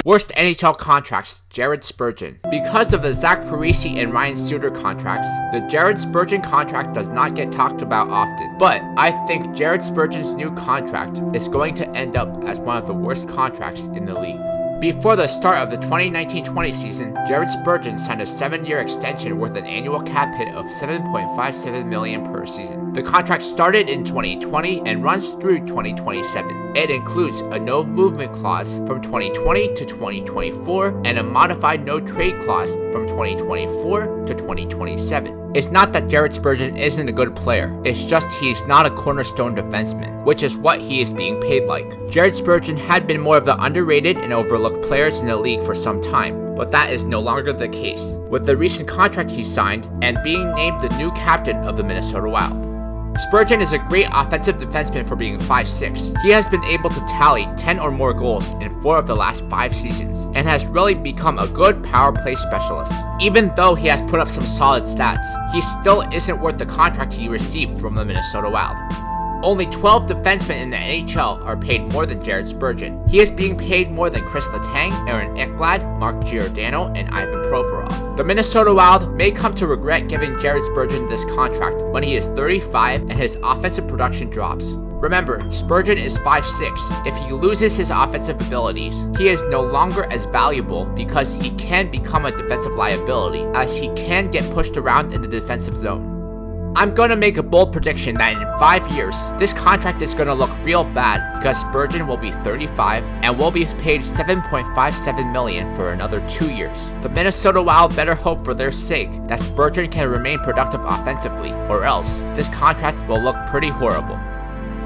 Worst NHL Contracts, Jared Spurgeon. Because of the Zach Parise and Ryan Suter contracts, the Jared Spurgeon contract does not get talked about often. But I think Jared Spurgeon's new contract is going to end up as one of the worst contracts in the league. Before the start of the 2019-20 season, Jared Spurgeon signed a 7-year extension worth an annual cap hit of $7.57 million per season. The contract started in 2020 and runs through 2027. It includes a no movement clause from 2020 to 2024 and a modified no trade clause from 2024 to 2027. It's not that Jared Spurgeon isn't a good player, it's just he's not a cornerstone defenseman, which is what he is being paid like. Jared Spurgeon had been more of the underrated and overlooked players in the league for some time, but that is no longer the case, with the recent contract he signed and being named the new captain of the Minnesota Wild. Spurgeon is a great offensive defenseman for being 5'6". He has been able to tally 10 or more goals in 4 of the last 5 seasons, and has really become a good power play specialist. Even though he has put up some solid stats, he still isn't worth the contract he received from the Minnesota Wild. Only 12 defensemen in the NHL are paid more than Jared Spurgeon. He is being paid more than Chris Letang, Aaron Ekblad, Mark Giordano, and Ivan Provorov. The Minnesota Wild may come to regret giving Jared Spurgeon this contract when he is 35 and his offensive production drops. Remember, Spurgeon is 5'6". If he loses his offensive abilities, he is no longer as valuable because he can become a defensive liability, as he can get pushed around in the defensive zone. I'm going to make a bold prediction that in 5 years, this contract is going to look real bad because Spurgeon will be 35 and will be paid $7.57 million for another 2 years. The Minnesota Wild better hope for their sake that Spurgeon can remain productive offensively, or else this contract will look pretty horrible.